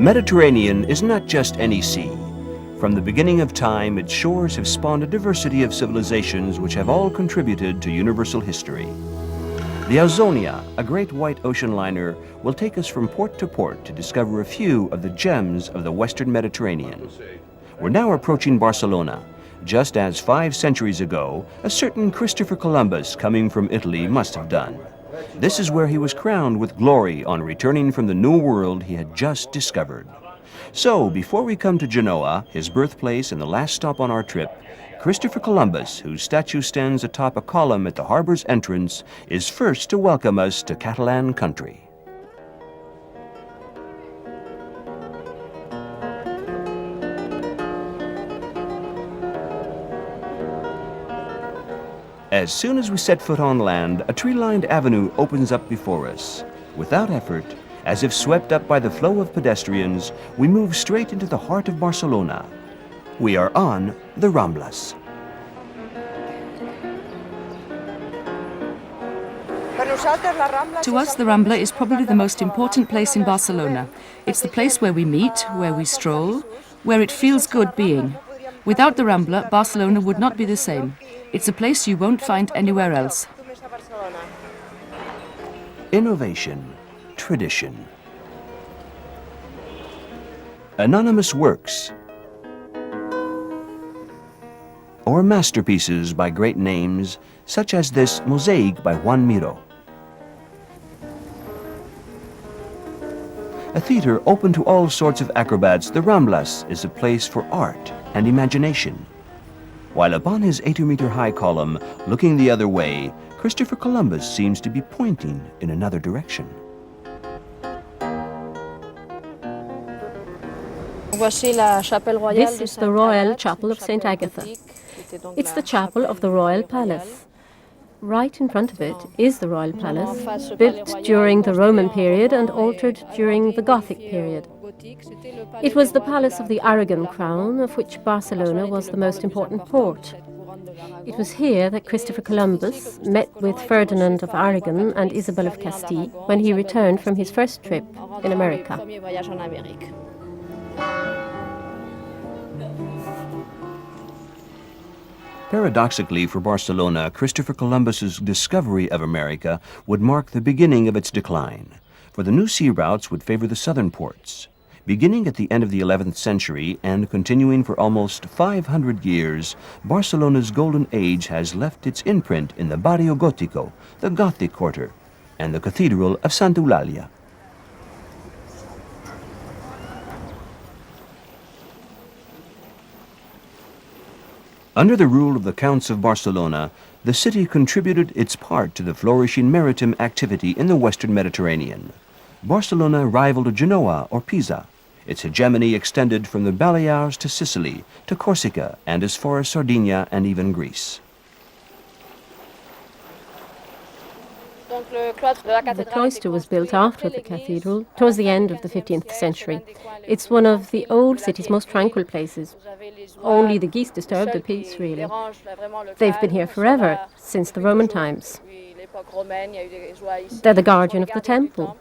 Mediterranean is not just any sea. From the beginning of time, its shores have spawned a diversity of civilizations which have all contributed to universal history. The Ausonia, a great white ocean liner, will take us from port to port to discover a few of the gems of the Western Mediterranean. We're now approaching Barcelona, just as 5 centuries ago, a certain Christopher Columbus coming from Italy must have done. This is where he was crowned with glory on returning from the new world he had just discovered. So, before we come to Genoa, his birthplace and the last stop on our trip, Christopher Columbus, whose statue stands atop a column at the harbor's entrance, is first to welcome us to Catalan country. As soon as we set foot on land, a tree-lined avenue opens up before us. Without effort, as if swept up by the flow of pedestrians, we move straight into the heart of Barcelona. We are on the Ramblas. To us, the Rambla is probably the most important place in Barcelona. It's the place where we meet, where we stroll, where it feels good being. Without the Rambla, Barcelona would not be the same. It's a place you won't find anywhere else. Innovation, tradition. Anonymous works, or masterpieces by great names, such as this mosaic by Juan Miró. A theater open to all sorts of acrobats, the Ramblas is a place for art and imagination. While upon his 80-meter-high column, looking the other way, Christopher Columbus seems to be pointing in another direction. This is the Royal Chapel of St. Agatha. It's the chapel of the Royal Palace. Right in front of it is the Royal Palace, built during the Roman period and altered during the Gothic period. It was the palace of the Aragon crown, of which Barcelona was the most important port. It was here that Christopher Columbus met with Ferdinand of Aragon and Isabel of Castile when he returned from his first trip in America. Paradoxically for Barcelona, Christopher Columbus's discovery of America would mark the beginning of its decline, for the new sea routes would favor the southern ports. Beginning at the end of the 11th century and continuing for almost 500 years, Barcelona's golden age has left its imprint in the Barrio Gótico, the Gothic quarter, and the Cathedral of Santa Eulalia. Under the rule of the Counts of Barcelona, the city contributed its part to the flourishing maritime activity in the Western Mediterranean. Barcelona rivaled Genoa or Pisa. Its hegemony extended from the Balears to Sicily, to Corsica, and as far as Sardinia and even Greece. The cloister was built after the cathedral, towards the end of the 15th century. It's one of the old city's most tranquil places. Only the geese disturb the peace, really. They've been here forever, since the Roman times. They're the guardian of the temple.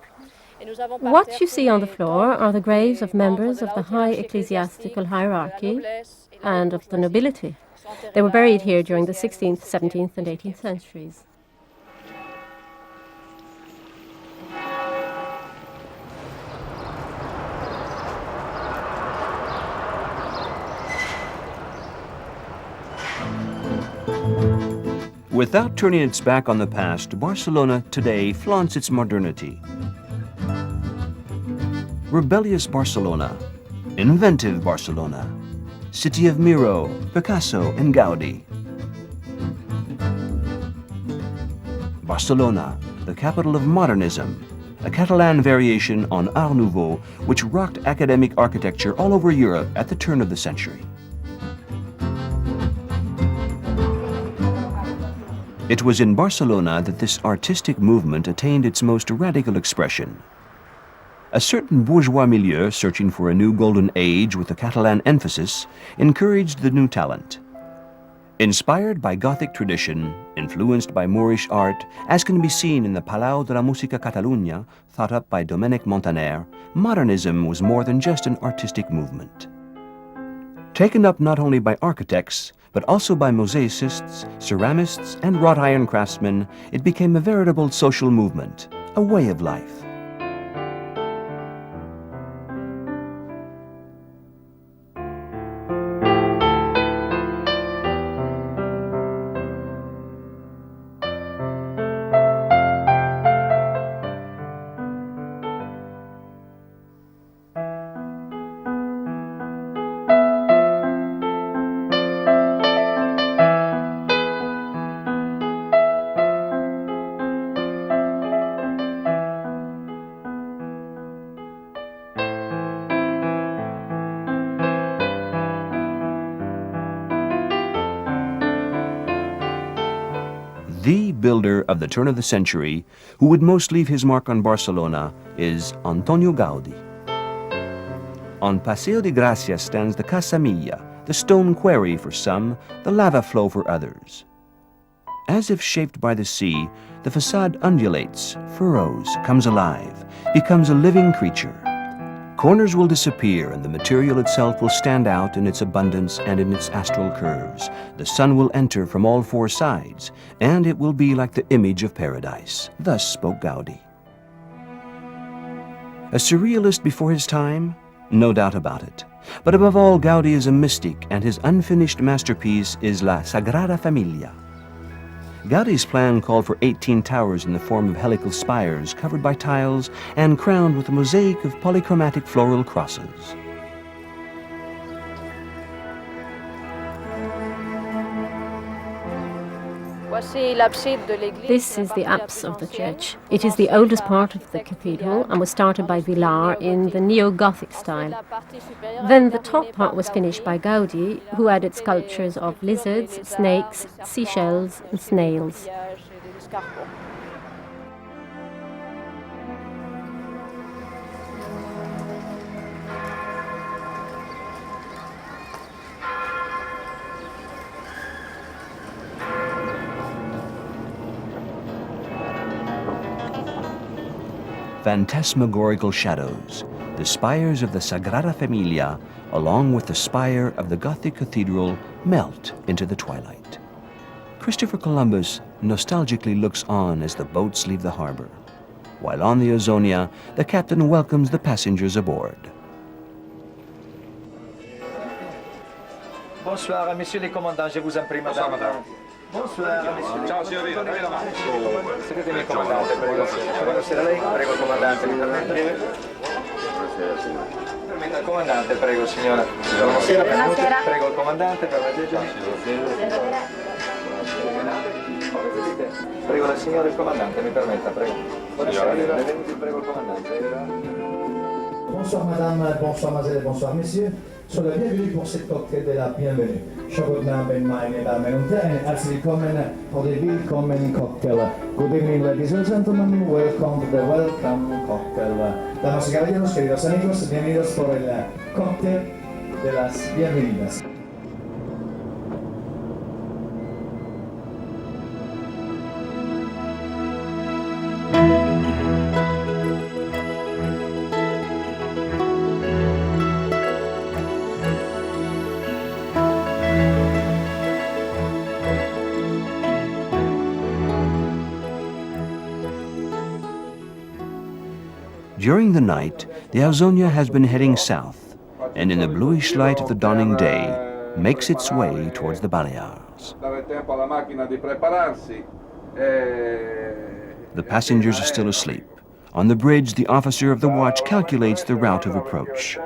What you see on the floor are the graves of members of the high ecclesiastical hierarchy and of the nobility. They were buried here during the 16th, 17th and 18th centuries. Without turning its back on the past, Barcelona today flaunts its modernity. Rebellious Barcelona, inventive Barcelona, city of Miró, Picasso and Gaudi. Barcelona, the capital of modernism, a Catalan variation on Art Nouveau which rocked academic architecture all over Europe at the turn of the century. It was in Barcelona that this artistic movement attained its most radical expression. A certain bourgeois milieu searching for a new golden age with a Catalan emphasis encouraged the new talent. Inspired by Gothic tradition, influenced by Moorish art, as can be seen in the Palau de la Música Catalunya, thought up by Domènec Montaner, modernism was more than just an artistic movement. Taken up not only by architects, but also by mosaicists, ceramists, and wrought iron craftsmen, it became a veritable social movement, a way of life. The builder of the turn of the century, who would most leave his mark on Barcelona, is Antonio Gaudí. On Paseo de Gracia stands the Casa Milla, the stone quarry for some, the lava flow for others. As if shaped by the sea, the facade undulates, furrows, comes alive, becomes a living creature. Corners will disappear and the material itself will stand out in its abundance and in its astral curves. The sun will enter from all four sides, and it will be like the image of paradise. Thus spoke Gaudí. A surrealist before his time? No doubt about it. But above all, Gaudí is a mystic, and his unfinished masterpiece is La Sagrada Familia. Gaudí's plan called for 18 towers in the form of helical spires covered by tiles and crowned with a mosaic of polychromatic floral crosses. This is the apse of the church. It is the oldest part of the cathedral and was started by Villar in the neo-Gothic style. Then the top part was finished by Gaudí, who added sculptures of lizards, snakes, seashells and snails. Phantasmagorical shadows, the spires of the Sagrada Familia, along with the spire of the Gothic cathedral, melt into the twilight. Christopher Columbus nostalgically looks on as the boats leave the harbor. While on the Ausonia, the captain welcomes the passengers aboard. Bonsoir, messieurs les commandants, je vous en prie, madame. Bonsoir, messieurs. Ciao, signorina, dammi la mano. Seguitemi, comandante, prego. Buonasera lei, prego, comandante, mi permette? Buonasera, signora. Permetta il comandante, prego, signora. Buonasera, benvenuti. Prego il comandante, permettetemi. Prego la signora il comandante, mi permetta, prego. Buonasera, benvenuti, prego il comandante. Bonsoir madame, bonsoir mademoiselle, bonsoir messieurs. Sono la bienvenue pour cette cocktail de la bienvenue. Schönen Abend, meine Damen und Herren. Herzlich willkommen for the Willkommen Cocktail. Good evening, ladies and gentlemen. Welcome to the Welcome Cocktail. Damas y caballeros, queridos amigos, bienvenidos por el cóctel de las bienvenidas. During the night, the Ausonia has been heading south, and in the bluish light of the dawning day, makes its way towards the Balears. The passengers are still asleep. On the bridge, the officer of the watch calculates the route of approach.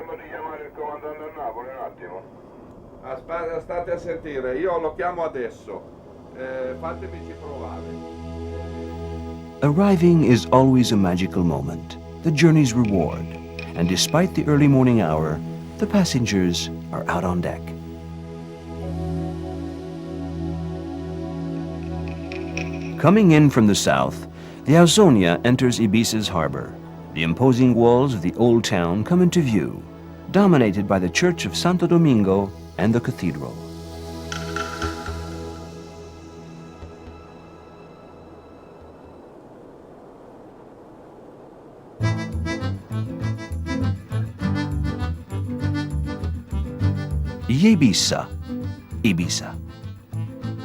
State a sentire, io lo chiamo adesso. Fatemici provare. Arriving is always a magical moment, the journey's reward, and despite the early morning hour, the passengers are out on deck. Coming in from the south, the Ausonia enters Ibiza's harbor. The imposing walls of the old town come into view, dominated by the church of Santo Domingo and the cathedral. Ibiza. Ibiza.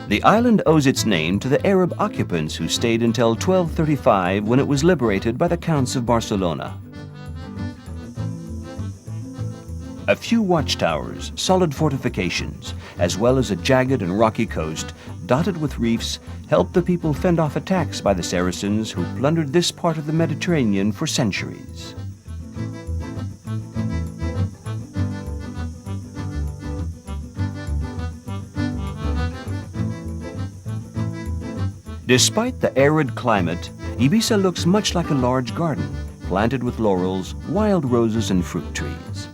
The island owes its name to the Arab occupants who stayed until 1235 when it was liberated by the Counts of Barcelona. A few watchtowers, solid fortifications, as well as a jagged and rocky coast dotted with reefs helped the people fend off attacks by the Saracens who plundered this part of the Mediterranean for centuries. Despite the arid climate, Ibiza looks much like a large garden, planted with laurels, wild roses, and fruit trees.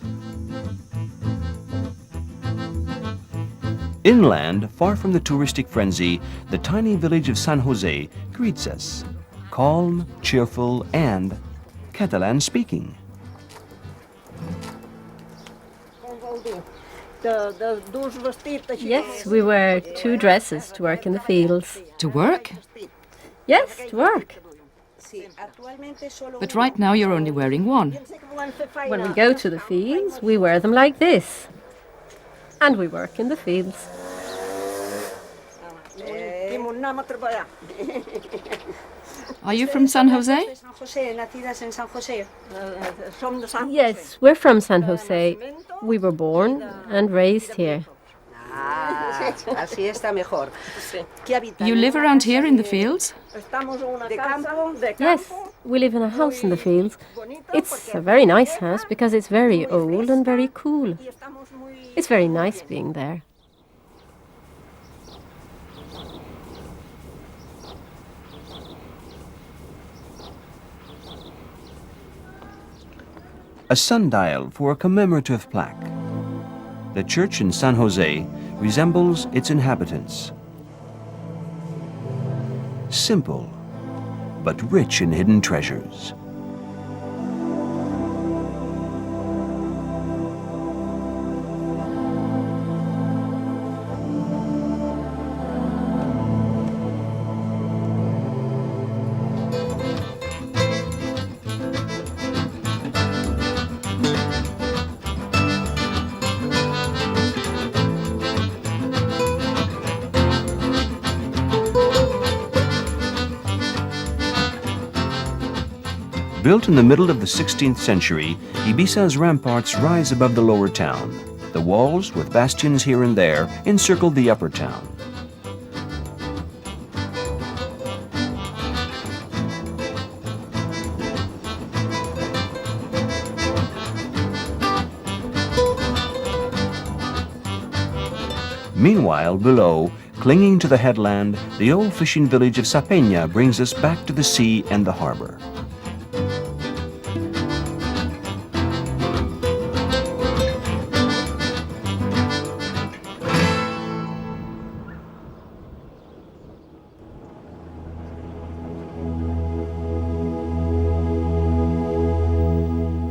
Inland, far from the touristic frenzy, the tiny village of San Jose greets us, calm, cheerful, and Catalan-speaking. Yes, we wear 2 dresses to work in the fields. To work? Yes, to work. But right now you're only wearing one. When we go to the fields, we wear them like this. And we work in the fields. Are you from San Jose? Yes, we're from San Jose. We were born and raised here. You live around here in the fields? Yes, we live in a house in the fields. It's a very nice house because it's very old and very cool. It's very nice being there. A sundial for a commemorative plaque. The church in San Jose resembles its inhabitants. Simple, but rich in hidden treasures. Built in the middle of the 16th century, Ibiza's ramparts rise above the lower town. The walls, with bastions here and there, encircle the upper town. Meanwhile, below, clinging to the headland, the old fishing village of Sapeña brings us back to the sea and the harbor.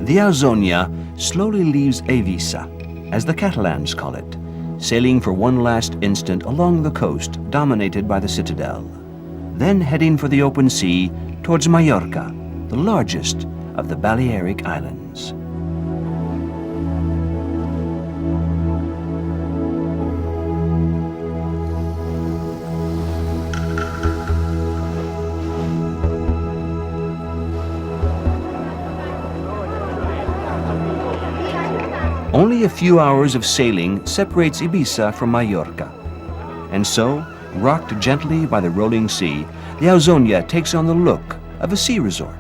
The Ausonia slowly leaves Ibiza, as the Catalans call it, sailing for one last instant along the coast dominated by the citadel, then heading for the open sea towards Mallorca, the largest of the Balearic Islands. Only a few hours of sailing separates Ibiza from Mallorca. And so, rocked gently by the rolling sea, the Ausonia takes on the look of a sea resort.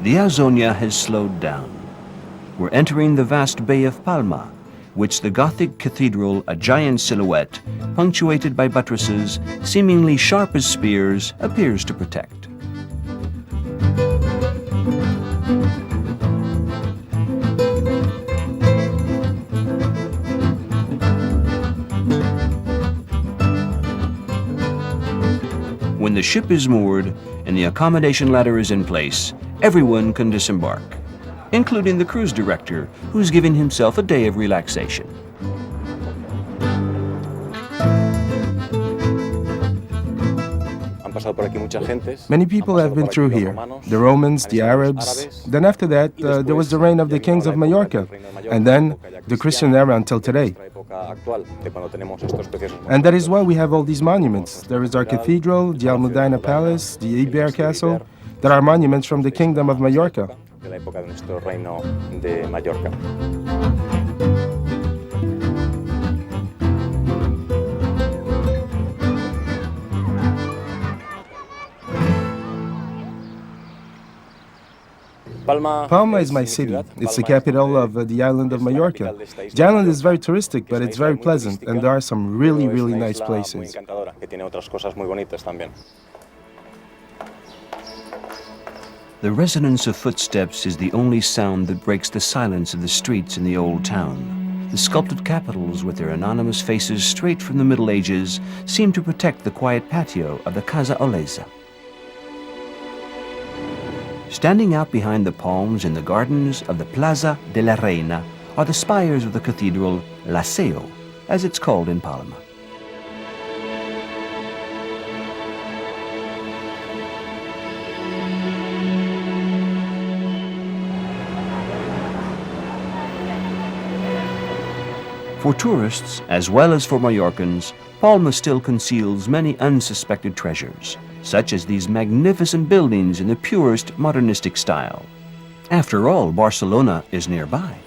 the Ausonia has slowed down. We're entering the vast Bay of Palma, which the Gothic cathedral, a giant silhouette, punctuated by buttresses, seemingly sharp as spears, appears to protect. When the ship is moored and the accommodation ladder is in place, everyone can disembark, including the cruise director, who's giving himself a day of relaxation. Many people have been through here. The Romans, the Arabs. Then after that, there was the reign of the kings of Mallorca. And then the Christian era until today. And that is why we have all these monuments. There is our cathedral, the Almudena Palace, the Ibiza Castle. There are monuments from the Kingdom of Mallorca. Palma is my city. It's the capital of the island of Mallorca. The island is very touristic, but it's very pleasant, and there are some really, really nice places. The resonance of footsteps is the only sound that breaks the silence of the streets in the old town. The sculpted capitals with their anonymous faces straight from the Middle Ages seem to protect the quiet patio of the Casa Olesa. Standing out behind the palms in the gardens of the Plaza de la Reina are the spires of the cathedral La Phou, as it's called in Palma. For tourists, as well as for Mallorcans, Palma still conceals many unsuspected treasures, such as these magnificent buildings in the purest modernistic style. After all, Barcelona is nearby.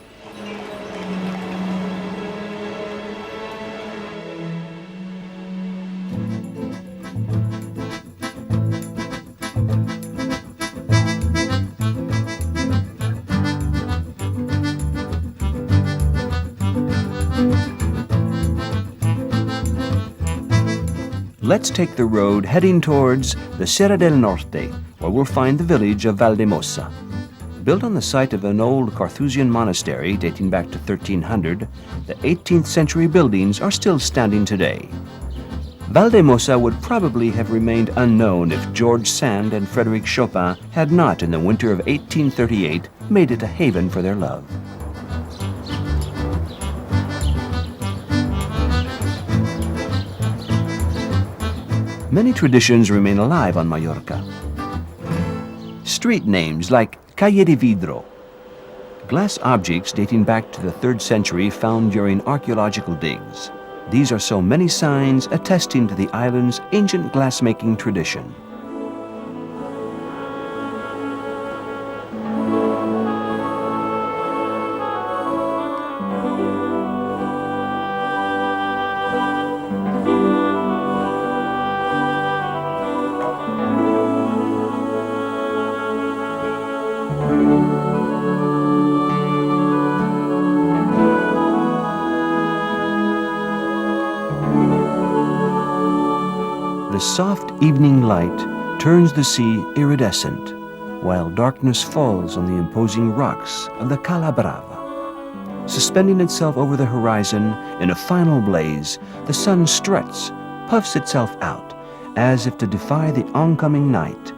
Let's take the road heading towards the Serra del Norte, where we'll find the village of Valldemossa. Built on the site of an old Carthusian monastery dating back to 1300, the 18th century buildings are still standing today. Valldemossa would probably have remained unknown if George Sand and Frédéric Chopin had not, in the winter of 1838, made it a haven for their love. Many traditions remain alive on Mallorca. Street names like Calle de Vidro, glass objects dating back to the 3rd century found during archaeological digs. These are so many signs attesting to the island's ancient glassmaking tradition. The soft evening light turns the sea iridescent, while darkness falls on the imposing rocks of the Cala Brava. Suspending itself over the horizon in a final blaze, the sun struts, puffs itself out, as if to defy the oncoming night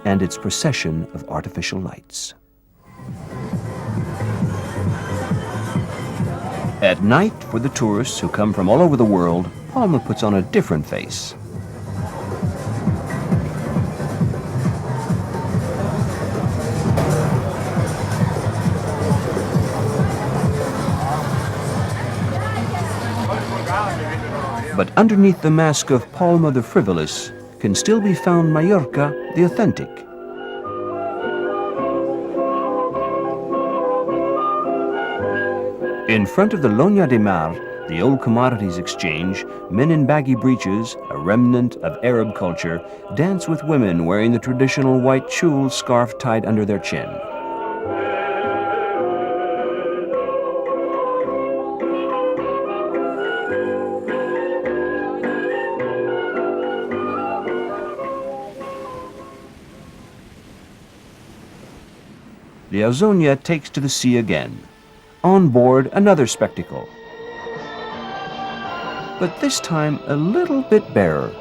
and its procession of artificial lights. At night, for the tourists who come from all over the world, Palma puts on a different face. But underneath the mask of Palma the frivolous can still be found Mallorca the authentic. In front of the Lonya de Mar, the old commodities exchange, men in baggy breeches, a remnant of Arab culture, dance with women wearing the traditional white chul scarf tied under their chin. the Ausonia takes to the sea again. On board, another spectacle. But this time a little bit barer.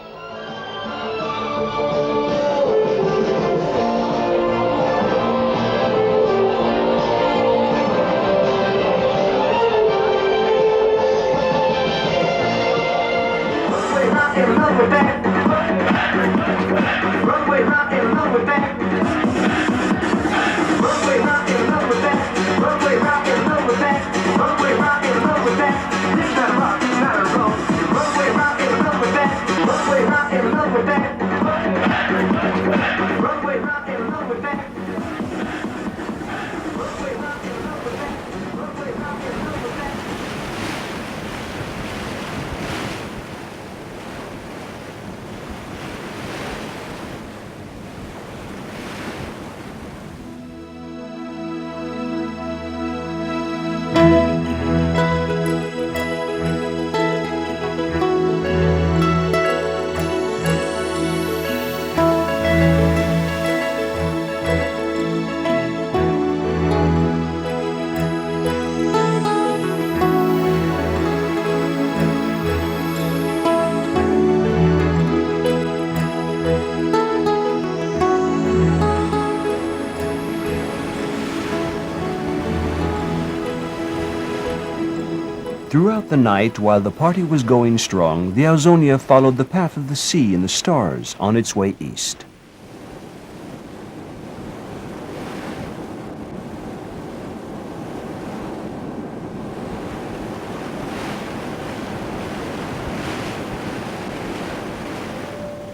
Throughout the night, while the party was going strong, the Ausonia followed the path of the sea and the stars on its way east.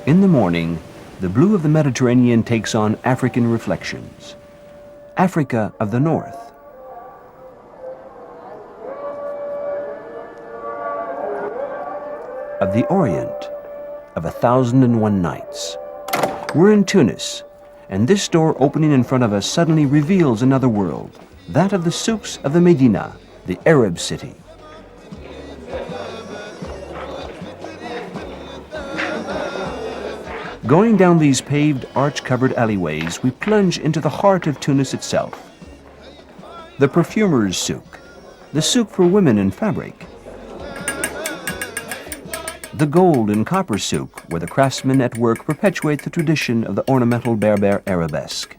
In the morning, the blue of the Mediterranean takes on African reflections. Africa of the North. Of the Orient, of 1001 Nights. We're in Tunis, and this door opening in front of us suddenly reveals another world, that of the souks of the Medina, the Arab city. Going down these paved, arch-covered alleyways, we plunge into the heart of Tunis itself. The perfumer's souk, the souk for women in fabric, the gold and copper souk, where the craftsmen at work perpetuate the tradition of the ornamental Berber arabesque.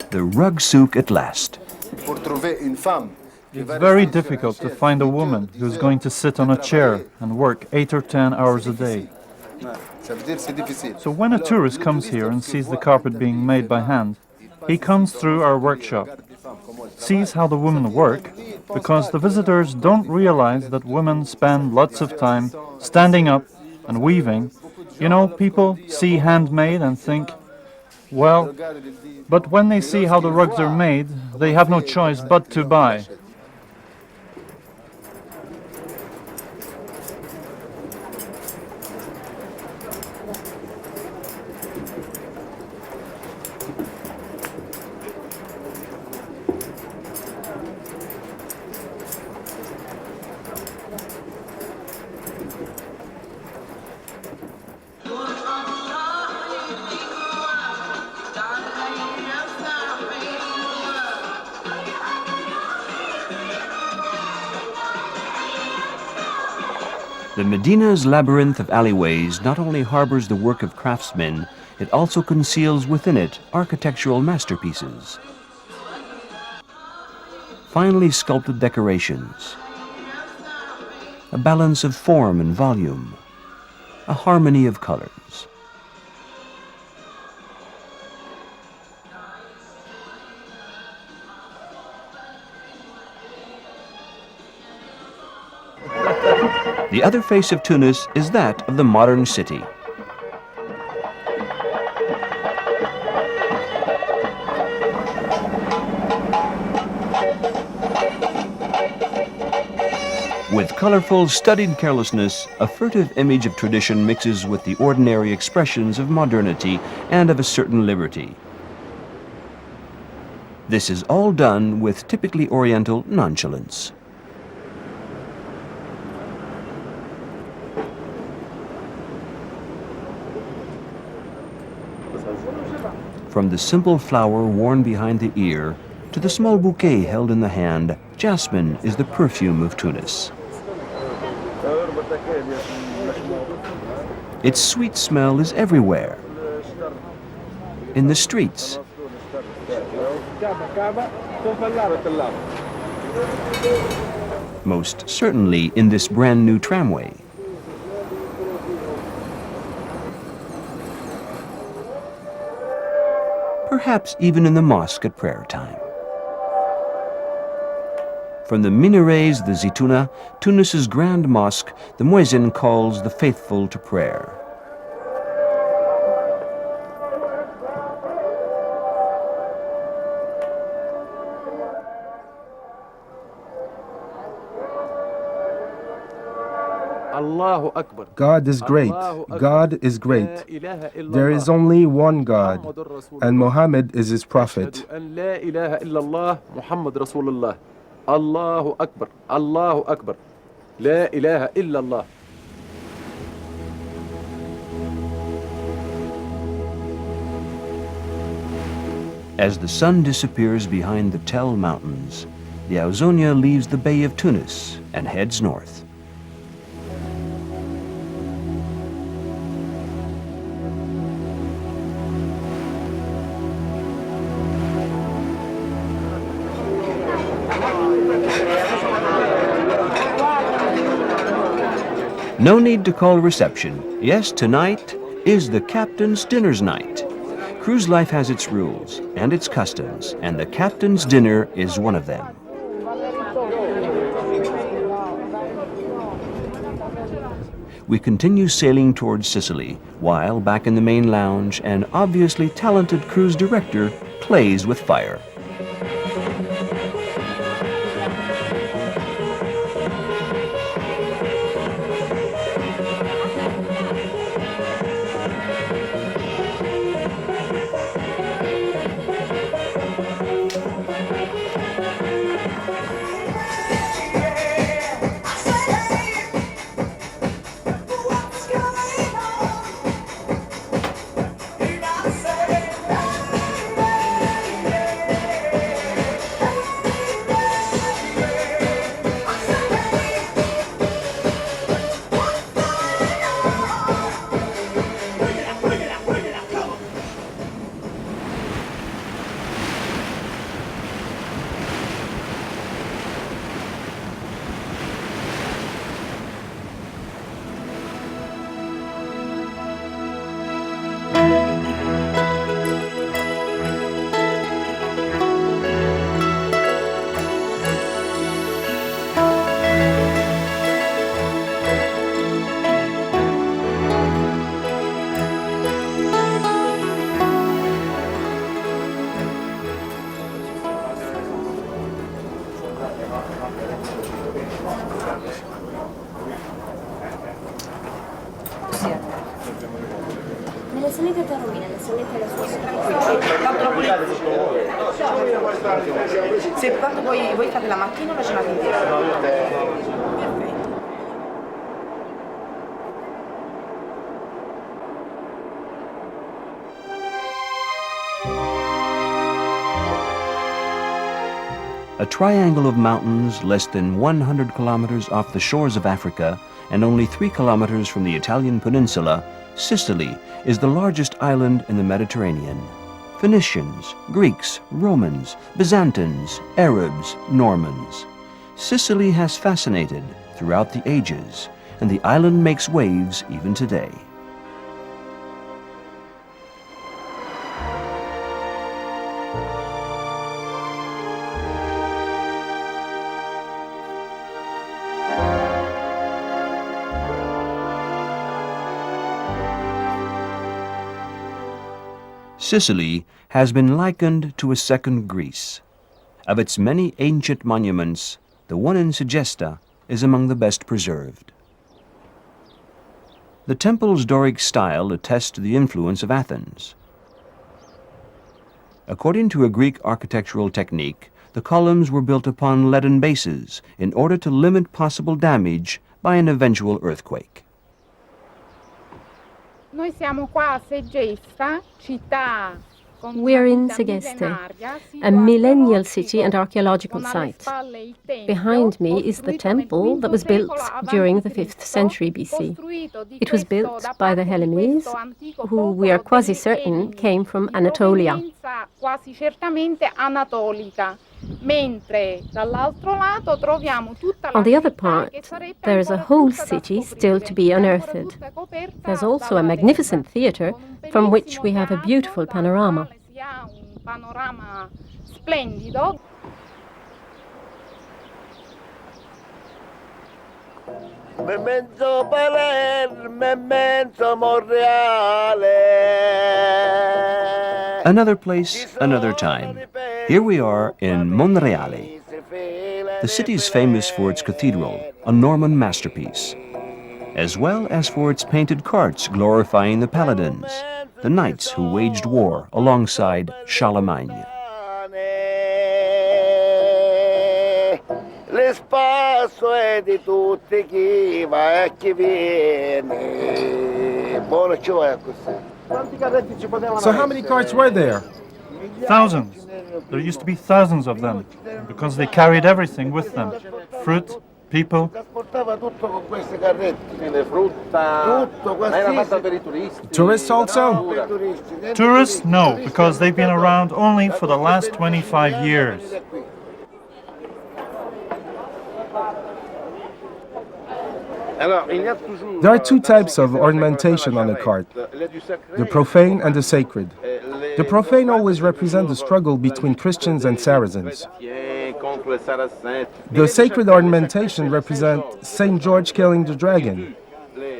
The rug souk at last. It's very difficult to find a woman who's going to sit on a chair and work 8 or 10 hours a day. So when a tourist comes here and sees the carpet being made by hand, he comes through our workshop, sees how the women work, because the visitors don't realize that women spend lots of time standing up and weaving. You know, people see handmade and think, well, but when they see how the rugs are made, they have no choice but to buy. The Medina's labyrinth of alleyways not only harbors the work of craftsmen, it also conceals within it architectural masterpieces. Finely sculpted decorations, a balance of form and volume, a harmony of colors. The other face of Tunis is that of the modern city. With colorful, studied carelessness, a furtive image of tradition mixes with the ordinary expressions of modernity and of a certain liberty. This is all done with typically Oriental nonchalance. From the simple flower worn behind the ear to the small bouquet held in the hand, jasmine is the perfume of Tunis. Its sweet smell is everywhere. In the streets, most certainly in this brand new tramway. Perhaps even in the mosque at prayer time. From the minarets, the Zitouna, Tunis's grand mosque, the muezzin calls the faithful to prayer. God is great. God is great. There is only one God, and Muhammad is his prophet. Allahu Akbar, Allahu Akbar, La ilaha illallah. As the sun disappears behind the Tell Mountains, the Ausonia leaves the Bay of Tunis and heads north. No need to call reception. Yes, tonight is the captain's dinner's night. Cruise life has its rules and its customs, and the captain's dinner is one of them. We continue sailing towards Sicily, while back in the main lounge, an obviously talented cruise director plays with fire. Nelle salite da rovina, nelle salite alla sua se quando voi fate la mattina o la giornata intera? A triangle of mountains less than 100 kilometers off the shores of Africa and only 3 kilometers from the Italian peninsula, Sicily is the largest island in the Mediterranean. Phoenicians, Greeks, Romans, Byzantines, Arabs, Normans. Sicily has fascinated throughout the ages, and the island makes waves even today. Sicily has been likened to a second Greece. Of its many ancient monuments, the one in Segesta is among the best preserved. The temple's Doric style attests to the influence of Athens. According to a Greek architectural technique, the columns were built upon leaden bases in order to limit possible damage by an eventual earthquake. Noi siamo qua a Segesta, città. We're in Segeste, a millennial city and archaeological site. Behind me is the temple that was built during the 5th century BC. It was built by the Hellenes, who we are quasi certain came from Anatolia. On the other part, there is a whole city still to be unearthed. There's also a magnificent theatre from which we have a beautiful panorama. Memento Palermo, memento Monreale. Another place, another time. Here we are in Monreale. The city is famous for its cathedral, a Norman masterpiece, as well as for its painted carts glorifying the paladins, the knights who waged war alongside Charlemagne. L'espacio è di tutti chi va e chi viene. Buono ci vuoi così. So how many carts were there? Thousands. There used to be thousands of them, because they carried everything with them. Fruit, people. Tourists also? Tourists? No, because they've been around only for the last 25 years. There are two types of ornamentation on a cart, the profane and the sacred. The profane always represent the struggle between Christians and Saracens. The sacred ornamentation represents Saint George killing the dragon.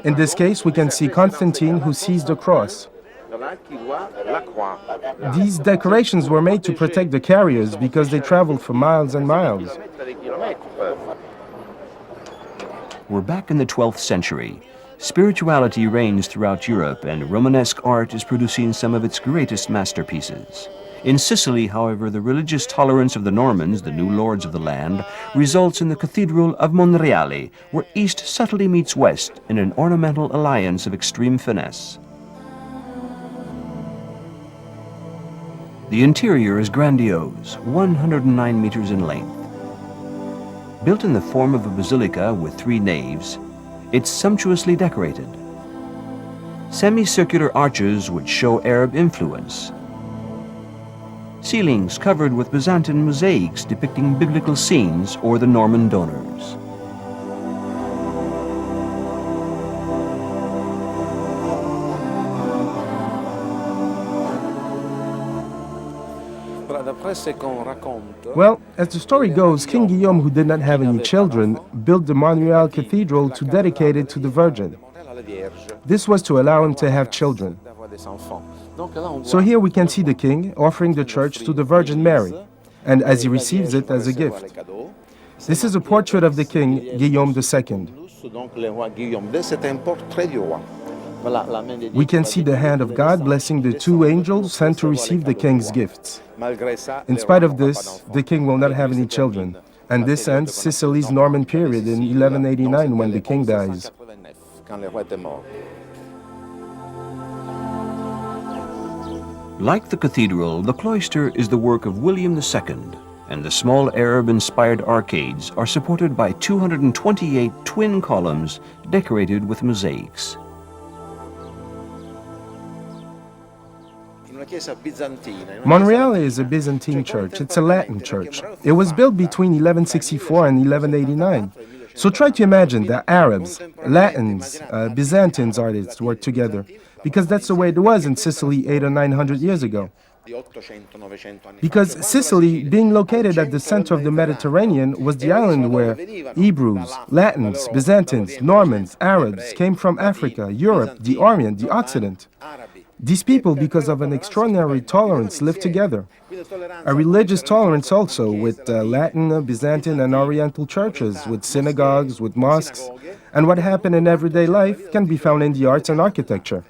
In this case, we can see Constantine who seized the cross. These decorations were made to protect the carriers because they traveled for miles and miles. We're back in the 12th century. Spirituality reigns throughout Europe, and Romanesque art is producing some of its greatest masterpieces. In Sicily, however, the religious tolerance of the Normans, the new lords of the land, results in the Cathedral of Monreale, where East subtly meets West in an ornamental alliance of extreme finesse. The interior is grandiose, 109 meters in length. Built in the form of a basilica with 3 naves, it's sumptuously decorated. Semicircular arches which show Arab influence. Ceilings covered with Byzantine mosaics depicting biblical scenes or the Norman donors. Well, as the story goes, King Guillaume, who did not have any children, built the Monreale Cathedral to dedicate it to the Virgin. This was to allow him to have children. So here we can see the king offering the church to the Virgin Mary, and as he receives it as a gift. This is a portrait of the king, Guillaume II. We can see the hand of God blessing the 2 angels sent to receive the king's gifts. In spite of this, the king will not have any children, and this ends Sicily's Norman period in 1189 when the king dies. Like the cathedral, the cloister is the work of William II, and the small Arab-inspired arcades are supported by 228 twin columns decorated with mosaics. Monreale is a Byzantine church. It's a Latin church. It was built between 1164 and 1189. So try to imagine that Arabs, Latins, Byzantines artists worked together, because that's the way it was in Sicily 800 or 900 years ago. Because Sicily, being located at the center of the Mediterranean, was the island where Hebrews, Latins, Byzantines, Normans, Arabs came from Africa, Europe, the Orient, the Occident. These people, because of an extraordinary tolerance, lived together. A religious tolerance also, with Latin, Byzantine, and Oriental churches, with synagogues, with mosques. And what happened in everyday life can be found in the arts and architecture.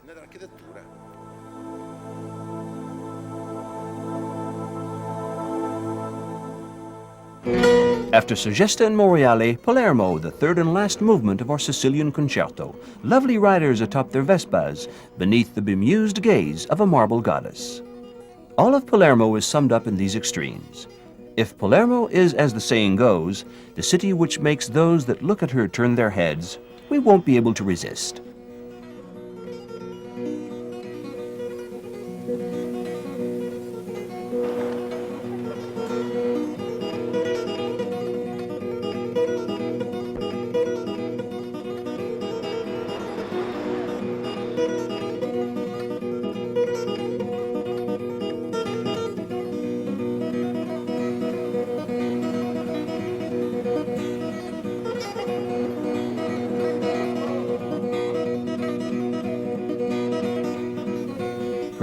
After Segesta and Monreale, Palermo, the third and last movement of our Sicilian concerto. Lovely riders atop their Vespas, beneath the bemused gaze of a marble goddess. All of Palermo is summed up in these extremes. If Palermo is, as the saying goes, the city which makes those that look at her turn their heads, we won't be able to resist.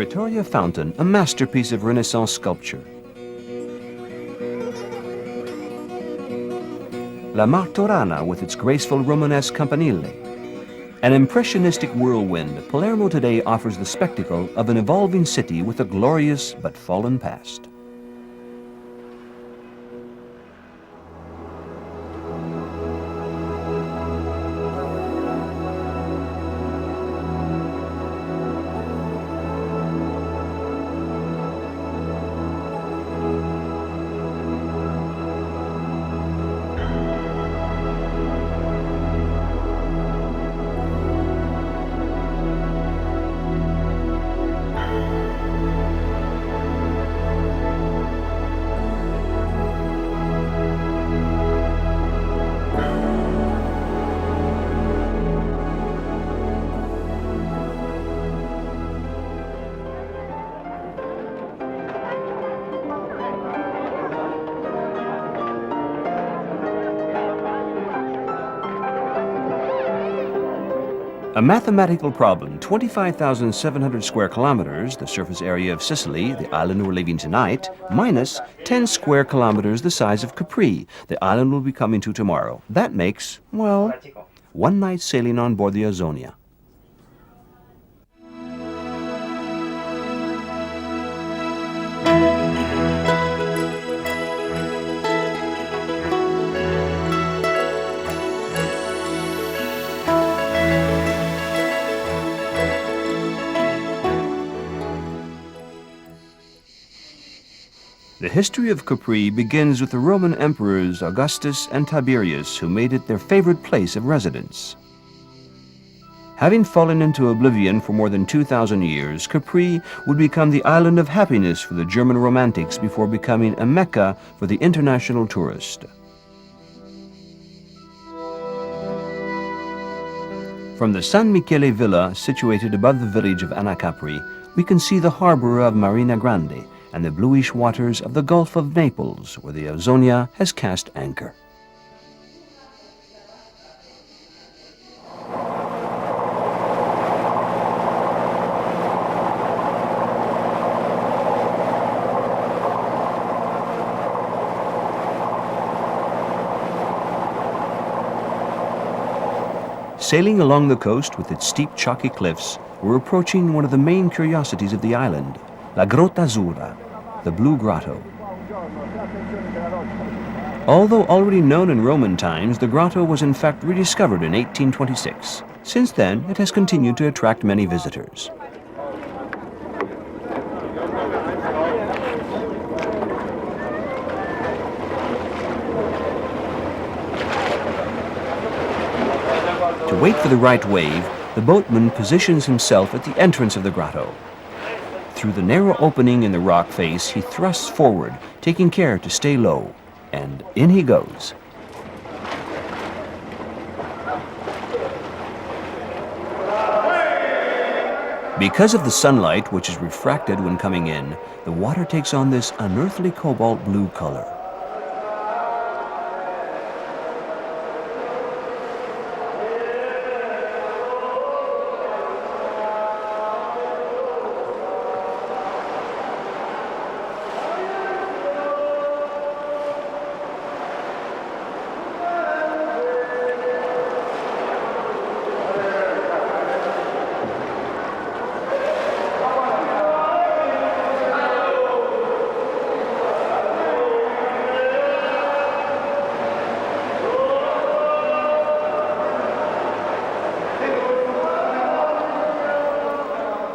Pretoria Fountain, a masterpiece of Renaissance sculpture. La Martorana with its graceful Romanesque campanile. An impressionistic whirlwind, Palermo today offers the spectacle of an evolving city with a glorious but fallen past. A mathematical problem, 25,700 square kilometers, the surface area of Sicily, the island we're leaving tonight, minus 10 square kilometers the size of Capri, the island we'll be coming to tomorrow. That makes, well, one night sailing on board the Ausonia. The history of Capri begins with the Roman emperors Augustus and Tiberius, who made it their favorite place of residence. Having fallen into oblivion for more than 2,000 years, Capri would become the island of happiness for the German romantics before becoming a mecca for the international tourist. From the San Michele Villa, situated above the village of Anacapri, we can see the harbor of Marina Grande and the bluish waters of the Gulf of Naples, where the Ausonia has cast anchor. Sailing along the coast with its steep chalky cliffs, we're approaching one of the main curiosities of the island, La Grotta Azzurra, the Blue Grotto. Although already known in Roman times, the grotto was in fact rediscovered in 1826. Since then, it has continued to attract many visitors. To wait for the right wave, the boatman positions himself at the entrance of the grotto. Through the narrow opening in the rock face, he thrusts forward, taking care to stay low, and in he goes. Because of the sunlight, which is refracted when coming in, the water takes on this unearthly cobalt blue color.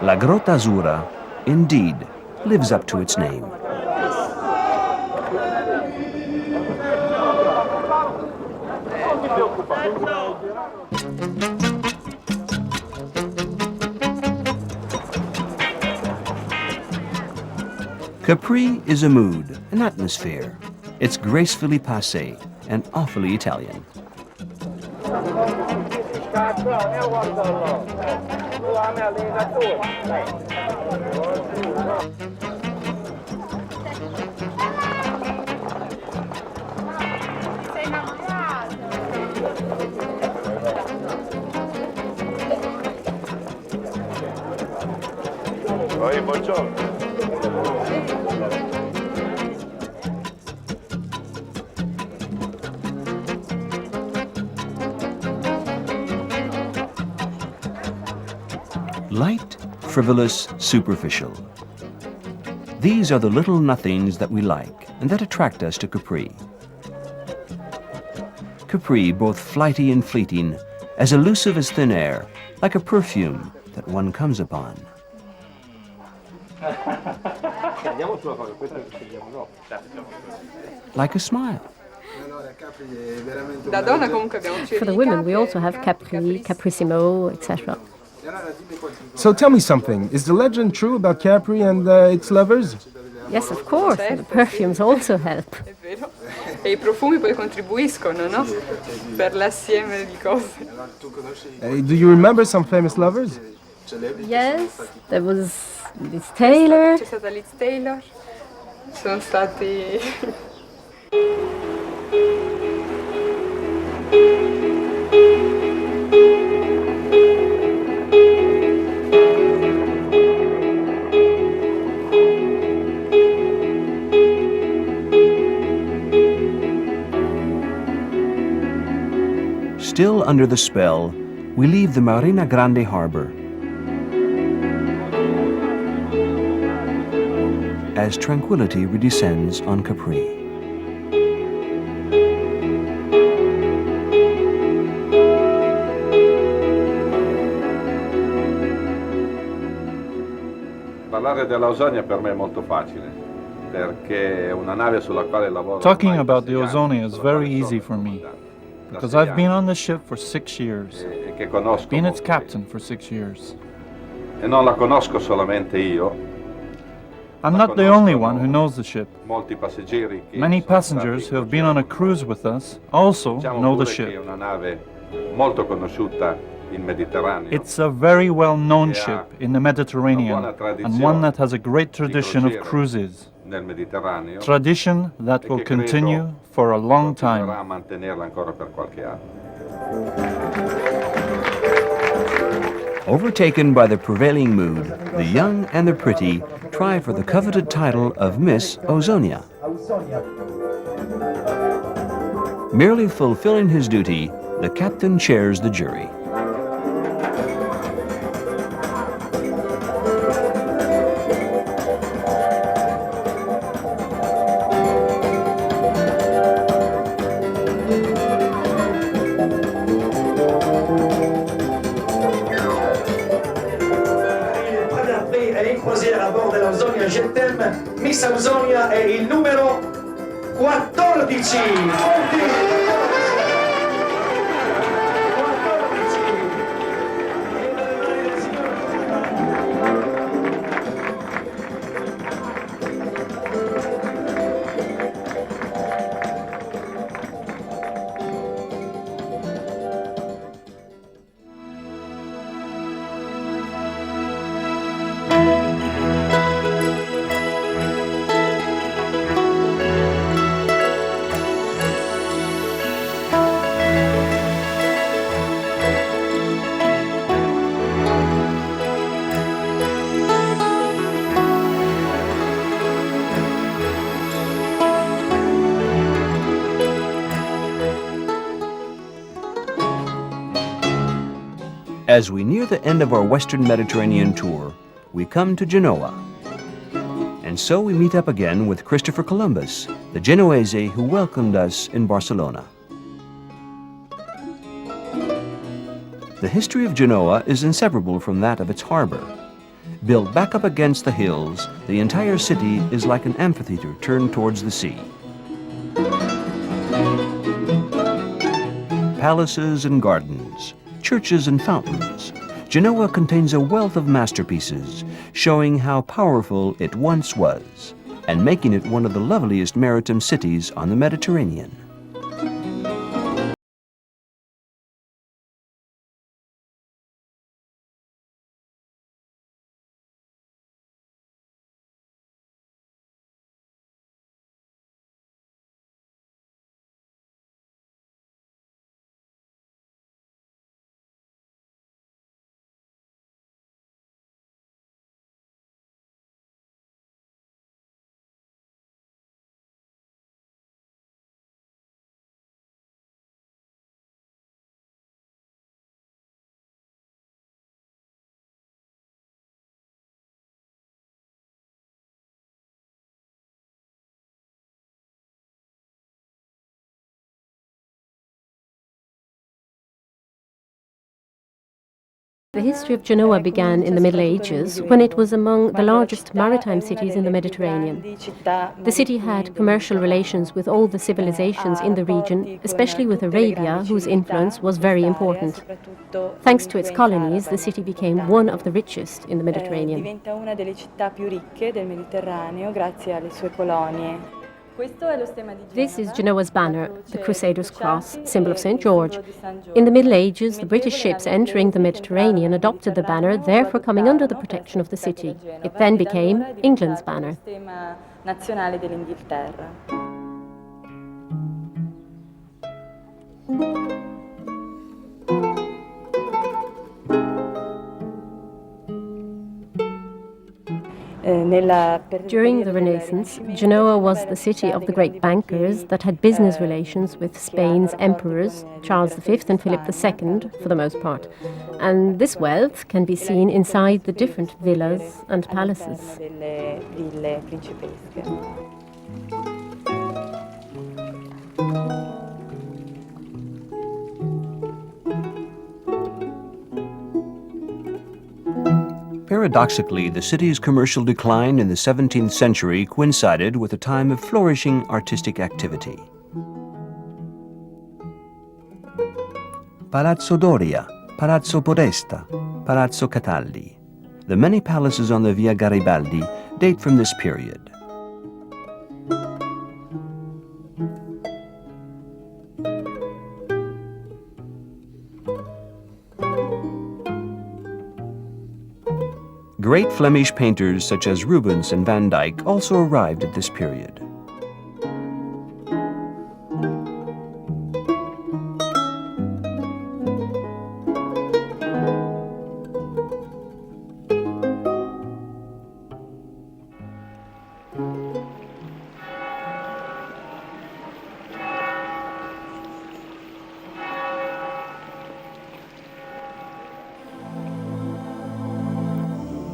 La Grotta Azzurra, indeed, lives up to its name. Capri is a mood, an atmosphere. It's gracefully passé and awfully Italian. Oi, buongiorno. Light, frivolous, superficial. These are the little nothings that we like and that attract us to Capri. Capri, both flighty and fleeting, as elusive as thin air, like a perfume that one comes upon. Like a smile. For the women, we also have Capri, Caprissimo, etc. So tell me something, is the legend true about Capri and its lovers? Yes, of course, and the perfumes also help. E I profumi poi contribuiscono, no? Per l'assieme di cose. Do you remember some famous lovers? Yes, there was Liz Taylor. C'è stata Liz Taylor. Sono stati... Still under the spell, we leave the Marina Grande harbor as tranquility redescends on Capri. Parlare dell'Ausonia per me è molto facile, perché è una nave sulla quale lavoro. Talking about the Ausonia is very easy for me, because I've been on the ship for 6 years, been its captain for 6 years. E non la conosco solamente io. I'm not the only one who knows the ship. Molti passeggeri che Many sono passengers who have been on a cruise with us also Diciamo know the pure che è ship. una nave molto conosciuta in Mediterraneo. It's a very well-known ship in the Mediterranean, and one that has a great tradition of cruises. Nel Mediterraneo. Tradition that will continue for a long time. Continuerà a mantenerla ancora per qualche anno. Overtaken by the prevailing mood, the young and the pretty try for the coveted title of Miss Ausonia. Merely fulfilling his duty, the captain chairs the jury. Miss Ausonia è il numero 14. As we near the end of our Western Mediterranean tour, we come to Genoa. And so we meet up again with Christopher Columbus, the Genoese who welcomed us in Barcelona. The history of Genoa is inseparable from that of its harbor. Built back up against the hills, the entire city is like an amphitheater turned towards the sea. Palaces and gardens, churches and fountains. Genoa contains a wealth of masterpieces, showing how powerful it once was, and making it one of the loveliest maritime cities on the Mediterranean. The history of Genoa began in the Middle Ages, when it was among the largest maritime cities in the Mediterranean. The city had commercial relations with all the civilizations in the region, especially with Arabia, whose influence was very important. Thanks to its colonies, the city became one of the richest in the Mediterranean. This is Genoa's banner, the Crusaders' Cross, symbol of St. George. In the Middle Ages, the British ships entering the Mediterranean adopted the banner, therefore coming under the protection of the city. It then became England's banner. During the Renaissance, Genoa was the city of the great bankers that had business relations with Spain's emperors, Charles V and Philip II, for the most part. And this wealth can be seen inside the different villas and palaces. Paradoxically, the city's commercial decline in the 17th century coincided with a time of flourishing artistic activity. Palazzo Doria, Palazzo Podesta, Palazzo Cataldi. The many palaces on the Via Garibaldi date from this period. Great Flemish painters such as Rubens and Van Dyck also arrived at this period.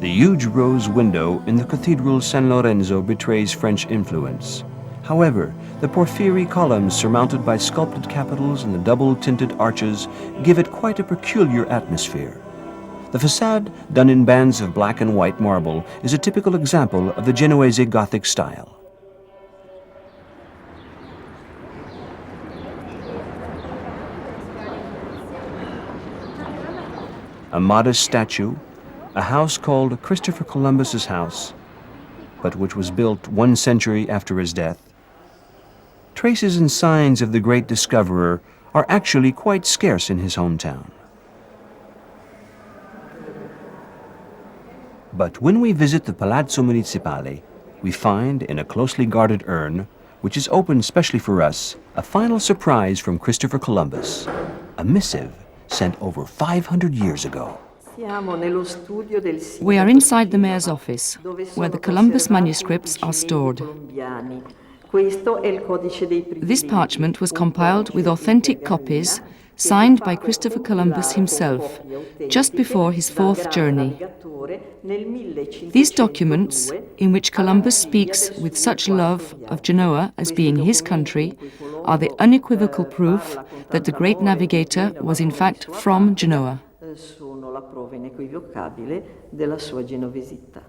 The huge rose window in the Cathedral San Lorenzo betrays French influence. However, the porphyry columns surmounted by sculpted capitals and the double-tinted arches give it quite a peculiar atmosphere. The facade, done in bands of black and white marble, is a typical example of the Genoese Gothic style. A modest statue, a house called Christopher Columbus's house, but which was built 1 century after his death. Traces and signs of the great discoverer are actually quite scarce in his hometown. But when we visit the Palazzo Municipale, we find in a closely guarded urn, which is opened specially for us, a final surprise from Christopher Columbus, a missive sent over 500 years ago. We are inside the mayor's office, where the Columbus manuscripts are stored. This parchment was compiled with authentic copies, signed by Christopher Columbus himself, just before his 4th journey. These documents, in which Columbus speaks with such love of Genoa as being his country, are the unequivocal proof that the great navigator was in fact from Genoa. sono la prova inequivocabile della sua genovesità.